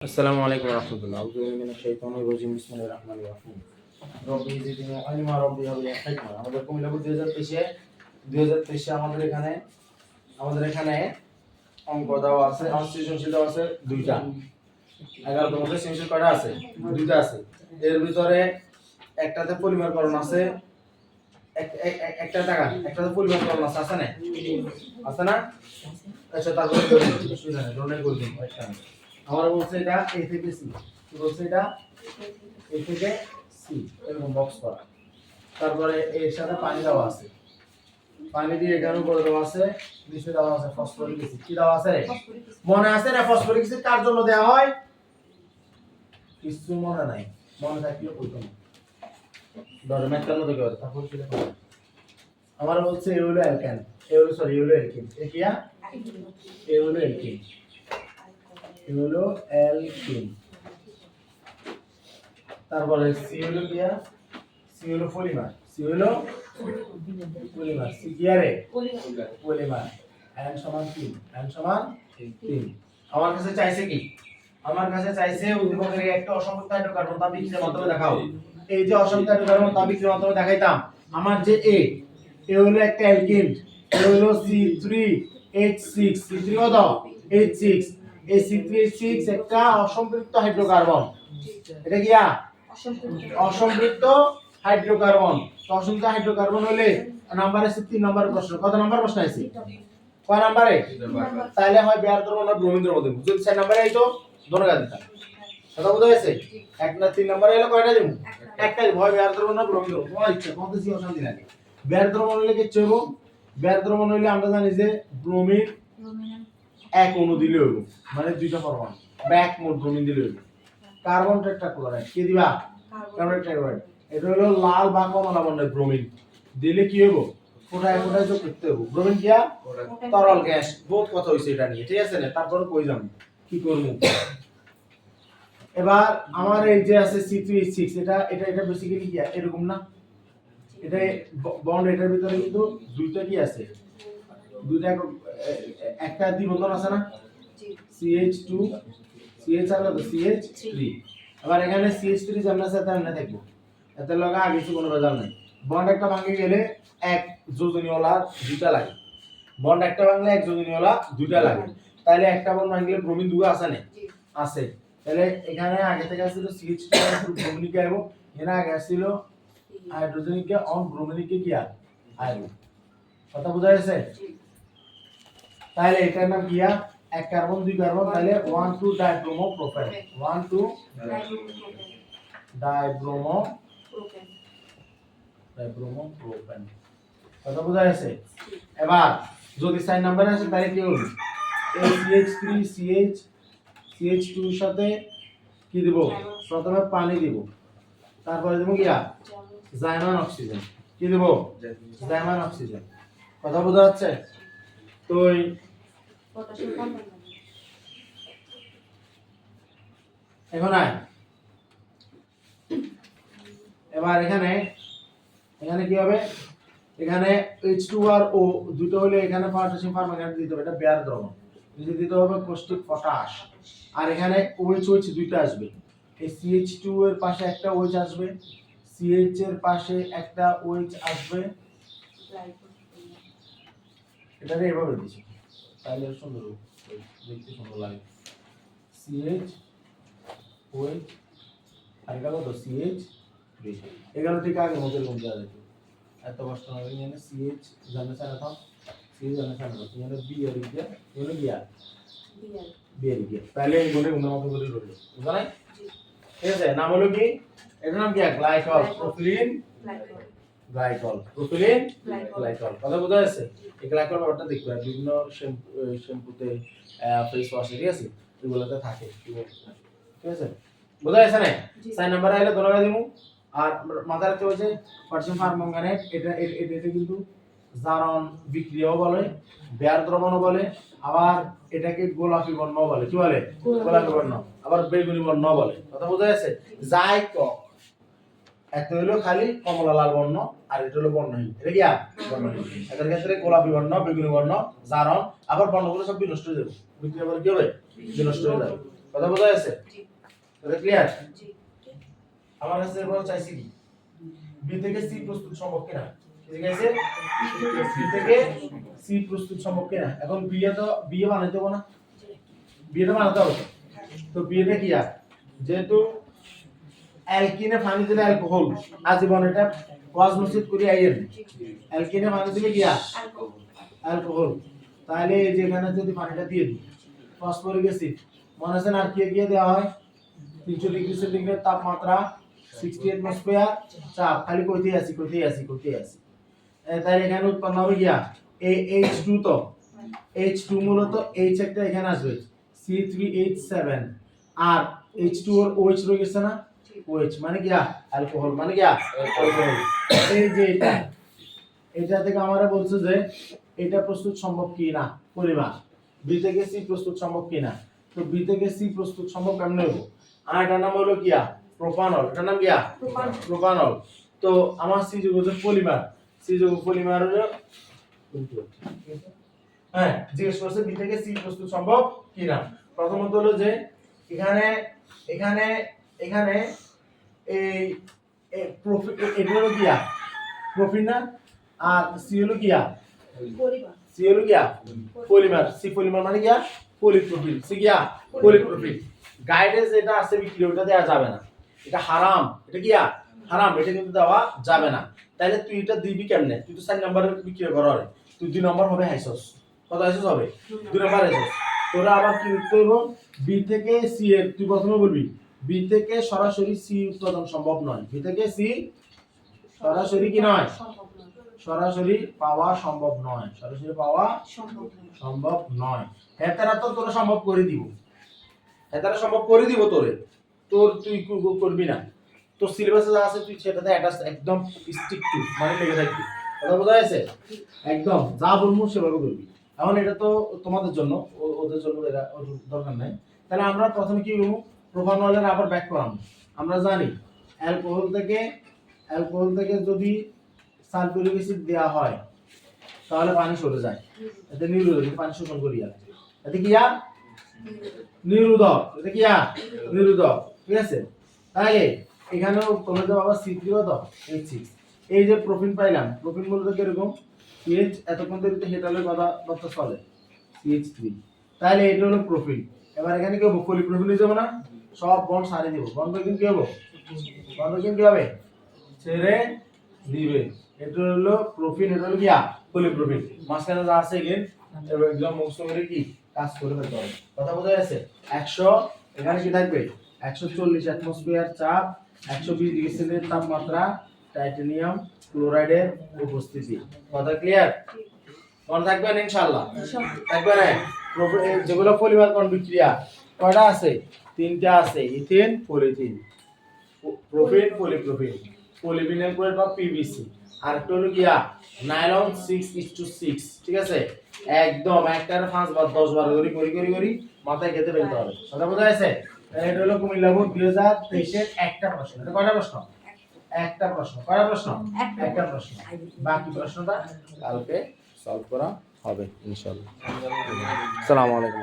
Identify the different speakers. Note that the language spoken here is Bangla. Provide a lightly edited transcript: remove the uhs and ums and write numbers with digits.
Speaker 1: আসসালামু আলাইকুম রাহমাতুল্লাহ। আউযু বিল্লাহি মিনাশ শাইতানির রাজিম। বিসমিল্লাহির রহমানির রহিম। রব্বি জিদনি ইলমা রব্বি হাবলি হিকমা। আমাদের কুমিল্লা 2023 আমাদের এখানে অঙ্ক দেওয়া আছে, সৃজনশীল দেওয়া আছে দুইটা। 11টার মধ্যে সৃজনশীল কয়টা আছে? দুইটা আছে। এর ভিতরে একটাতে পরিমাপকরণ আছে, একটাতে পরিমাপকরণ আছে, আছে না? আছে না? আচ্ছা, তারপরে রনে করে দিন একটা। আমরা বলছি এটা এ থেকে সি, কি বলছি এটা এ থেকে সি, এরকম বক্স করা। তারপরে এর সাথে পানি দেওয়া আছে, পানি দিয়ে এখানে করে দেওয়া আছে, নিচে দেওয়া আছে ফসফরিক অ্যাসিড। কি দেওয়া আছে মনে আছে না? ফসফরিক অ্যাসিড কার জন্য দেওয়া হয়? কিছু মনে নাই, মনে থাকলে কইতো না। ধরো ম্যাথের মধ্যে করে তারপর কি লেখা আমরা বলছি এ হলো অ্যালকেন, এ হলো অ্যালকিন, এ কিয়া এ হলো অ্যালকিন, এ হলো অ্যালকিন। তারপরে সি হলো কিয়া, সি হলো পলিমার, সি হলো পলিমার, সি কিয়া রে পলিমার। n সমান 3, n সমান 3। আমার কাছে চাইছে কি? আমার কাছে চাইছে উদ্দীপকের একটা অসংখ্য হাইড্রোকার্বন তা বিক্রিয়ার মাধ্যমে দেখাও। এই যে অসংখ্য হাইড্রোকার্বন তা বিক্রিয়ার মাধ্যমে দেখাইতাম, আমার যে এ হলো একটা অ্যালকিন, এ হলো C3H6, C3 কত? H6, এই C3H6 একটা অসম্পৃক্ত হাইড্রোকার্বন। এটা কি অসম্পৃক্ত হাইড্রোকার্বন। তো অসম্পৃক্ত হাইড্রোকার্বন হলে নাম্বার আছে 3 নম্বরের প্রশ্ন। কত নম্বর প্রশ্ন আছে? কয় নম্বরে? তাহলে হয় বেয়ার দ্রবণ আর ব্রোমিন দ্রবণ দেব। যদি 4 নম্বরে আইতো দোনো গা দিতাম। কথা বুঝা গেছে? এক না 3 নম্বরে এলো কয়টা দেব? একটাই। হয় বেয়ার দ্রবণ আর ব্রোমিন দ্রবণ, তোমার ইচ্ছা কত সি অশান্তি লাগে। বেয়ার দ্রবণ হলে কি হইব? বেয়ার দ্রবণ হইলে আমরা জানি যে ব্রোমিন এক অণু দিলে হইব, মানে দুইটা পরমাণু বা এক মোল ব্রোমিন দিলে হইব। কার্বন টেট্রাক্লোরাইড কি দিবা? Carbon tetrachloride. এটা হলো লাল বা কমলা বর্ণের ব্রোমিন দিলে কি হইব? ফোটায় ফোটায় যোগ করতে হবে। ব্রোমিন কি তরল গ্যাস। বহুত কথা হইছে এটা নিয়ে, ঠিক আছে না? তারপরে কই যাব কি করব। এবার আমার এই যে আছে C3H6, এটা বেসিক্যালি কি এরকম না? এটা বন্ড, এটার ভিতরে কিন্তু দুইটা কি আছে? দুইটা একটা দ্বিবন্ধন আছে না? CH2 CH আর CH3। আবার এখানে CH3 যেমন আছে তেমন থাকবো, এত লগা আগে কিছু কোনো ভেজাল নাই। বন্ড একটা ভাঙে গেলে এক যোজনীয়লা দুইটা লাগে, বন্ড একটা ভাঙলে এক যোজনীয়লা দুইটা লাগে। তাহলে একটা বন্ড ভাঙলে ব্রোমিন দুটো আছে না? আছে। তাহলে এখানে আগে থেকে ছিল CH2 আর ব্রোমিনিক আইব, এখানে আগে ছিল হাইড্রোজেনিক অন ব্রোমিনিক কি আইব। কথা বোঝা গেছে? তাহলে এটার নাম কি? এক কার্বন দুই কার্বন, তাহলে 1,2 ডাইব্রোমোপ্রোপেন, 1,2 ডাইব্রোমোপ্রোপেন। কথা বোঝা গেছে? এবার যদি 4 নম্বরে আসে তাহলে কি হবে? এই CH2 এর সাথে কি দেব? প্রথমে পানি দেব, তারপরে দেব কি জাইমান অক্সিজেন। কি দেব? জাইমান অক্সিজেন। কথা বোঝা যাচ্ছে? তো এখন এবার এখানে কি হবে? এখানে H2 আর O দুটো হলে এখানে পটাশিয়াম পারম্যাঙ্গানেট দিতে হবে, এটা বেয়ার দ্রবণ। যদি দিতে হবে কষ্টিক পটাশ। আর এখানে OH দুইটা আসবে, এই CH2 এর পাশে একটা OH আসবে, CH এর পাশে একটা OH আসবে। এটাকে এভাবে দিছি তাহলে সুন্দর হবে, দেখতে সুন্দর লাগে। CH OH আর এটা কত? CH এখানে ঠিক আগে মতো এরকম দেওয়া যেত, এত কষ্ট হবে। এখানে CH জানা চানা থাম, CH জানা চানা থাম, এখানে B আর গিয়া এখানে গিয়া B আর গিয়া, তাহলে এই গুণে গুণের মতো করে রইল। বুঝা নাই? ঠিক আছে? নাম হলো কি? এটার নাম কি? Glycol, propylene glycol, propylene glycol. কথা বোঝা যাচ্ছে? এই গ্লাইকল ব্যাপারটা দেখতে হয় বিভিন্ন শ্যাম্পুতে, ফেস ওয়াশে, ঠিক আছে? এগুলোতে থাকে, ঠিক আছে? বোঝা যাচ্ছে না? 4 নম্বরে আইলে ধরা দিমু। আর মাথায় রাখতে হচ্ছে পটাশিয়াম পারম্যাঙ্গানেট, এটা কিন্তু জারণ বিক্রিয়াও বলে, বেয়ার দ্রবণও বলে, আবার এটাকে গোলাপি বর্ণ বলে। কি বলে? গোলাপি বর্ণ, আবার বেগুনি বর্ণ বলে। কথা বোঝা যাচ্ছে? যাই কক একটা হলো খালি কমলা লাল বর্ণ, আর এটা হলো বর্ণহীন। এটা কি বর্ণহীন। এটার ক্ষেত্রে গোলাপি বর্ণ, বেগুনি বর্ণ, জারণ, আবার বর্ণগুলো সব বিনষ্ট হয়ে যাবে, বিক্রিয়া করে কি হবে? বিনষ্ট হয়ে যাবে। কথা বোঝা যাচ্ছে? এটা ক্লিয়ার? আমার কাছে এরপর চাইছি কি বি থেকে সি প্রস্তুত সম্ভব কিনা, ঠিক আছে? বি থেকে সি প্রস্তুত সম্ভব কিনা। এখন বি এ তো বি এ বানাইতে হবে না, বি এ বানাতে হবে। তো বি এ কি আর যেহেতু অ্যালকিনে পানি দিলে অ্যালকোহল আজীবন এটা ওয়াজ মসজিদ করি আইয়েন অ্যালকিনে পানি দিলে কি আর অ্যালকোহল। তাহলে এই যে এখানে যদি পানিটা দিয়ে দিই ফসফরিক অ্যাসিড মনে আছে না, আর কি দিয়ে দেওয়া হয় 300 ডিগ্রি সেন্টিগ্রেড তাপমাত্রা 60 অ্যাটমসফিয়ার চাপ, খালি কইতেই আসি তাহলে এখানে উৎপন্ন হবে গিয়া H2 তো H2 মূলত H একটা এখানে আসবে C3H7 আর H2 এর OH রয়ে গেছে না, OH মানে কি অ্যালকোহল, মানে কি অ্যালকোহল। এই যে এটা থেকে আমারা বলছে যে এটা প্রস্তুত সম্ভব কি না পরিমাণ, বি থেকে সি প্রস্তুত সম্ভব কি না। তো বি থেকে সি প্রস্তুত সম্ভব কেমনে হবে, আর এটার নাম হলো কি প্রোপানল, এটার নাম কি প্রোপানল। তো আমার সি যৌগ পলিমার, সি যৌগ পলিমার হলো হ্যাঁ জিজ্ঞেস করছে বি থেকে সি প্রস্তুত সম্ভব কি না। প্রথমত হলো যে এখানে এখানে এখানে এই এটা হলো কি প্রোপিন না, আর সি হলো কি পলিমার, সি হলো কি পলিমার, সি পলিমার মানে কি পলিপ্রোপিন, সি কি পলিপ্রোপিন। গাইডেন্স এটা আছে বিক্রি ওটা দেওয়া যাবে না, এটা হারাম, এটা কি হারাম, এটা কিন্তু দেওয়া যাবে না। তাহলে তুই এটা দিবি কেমনে, তুই তো 4 নম্বরে বিক্রি করার তুই 2 নম্বর হবে হাইসস, কত হাইসস হবে 2 নম্বর হাইসস। তোরা আবার কি লিখতে হইব, বি থেকে সি এর তুই প্রথমে বলবি বি থেকে সরাসরি সি উৎপাদন সম্ভব নয়, বি থেকে সি সরাসরি কি নয়, সরাসরি পাওয়া সম্ভব নয়, সরাসরি পাওয়া সম্ভব নয়। হেতারা তো তোরা সম্ভব করে দিব, হেতারা সম্ভব করে দিব তোরে, তোর তুই করবি না, তোর সিলেবাসে যা আছে তুই সেটাতে একদম স্টিক টু মানে লেগে থাকবি, কথা বোঝা যাচ্ছে? একদম যা বলবো সেভাবে করবি। এখন এটা তো তোমাদের জন্য, ওদের জন্য এটা দরকার নাই। তাহলে আমরা প্রথমে কি করব, প্রোপানলের আবার ব্যাক করাম। আমরা জানি অ্যালকোহল থেকে যদি সালফিউরিক অ্যাসিড দেওয়া হয় তাহলে পানি সরে যায়, এতে নিরোধক, পানি শোষণ করিয়া এতে কি নিরোধক, এটা কি নিরোধক, ঠিক আছে? তাহলে এখানেও তোমরা যে বাবা C3 কত H6, এই যে প্রোপিন পাইলাম, প্রোপিন বলতে কি এরকম CH এতক্ষণ ধরে তো হেটালের কথা চলে CH3, তাহলে এটা হলো প্রোপিন। এবার এখানে কি হবে, পলিপ্রোপিন হয়ে যাবে না, সব বন্ড সারিয়ে দেব, বন্ড কিন্তু কি হবে, বন্ড কিন্তু কি হবে ছেড়ে দিবে। এটা হলো প্রোপিন, এটা হলো কি পলিপ্রোপিন। মাঝখানে যা আছে এগেন একদম মুখস্থ করে কি কাজ করে ফেলতে হবে, কথা বোঝা যাচ্ছে? 100 এখানে কি থাকবে 140 অ্যাটমসফিয়ার চাপ, 120 ডিগ্রি সেন্টিগ্রেড তাপমাত্রা, টাইটানিয়াম ক্লোরাইডের উপস্থিতি, কথা ক্লিয়ার? মনে থাকবে না ইনশাআল্লাহ? থাকবে না? যেগুলো পলিমার কোন বিক্রিয়া কয়টা আছে, 3টা আছে, ethene polythene, propene polypropene, polyvinyl chloride বা পিভিসি, আর একটা হলো কি নাইলন 6:6, ঠিক আছে? একদম একটার 5 বার 10 বার করি মাথায় খেতে ফেলতে হবে, কথা বোঝা যাচ্ছে? এটা হলো কুমিল্লা বোর্ড 2023 এর একটা প্রশ্ন। এটা কয়টা প্রশ্ন, একটা প্রশ্ন, কয়টা প্রশ্ন, একটা প্রশ্ন। বাকি প্রশ্নটা কালকে সলভ করা হবে ইনশাআল্লাহ। আসসালামু আলাইকুম।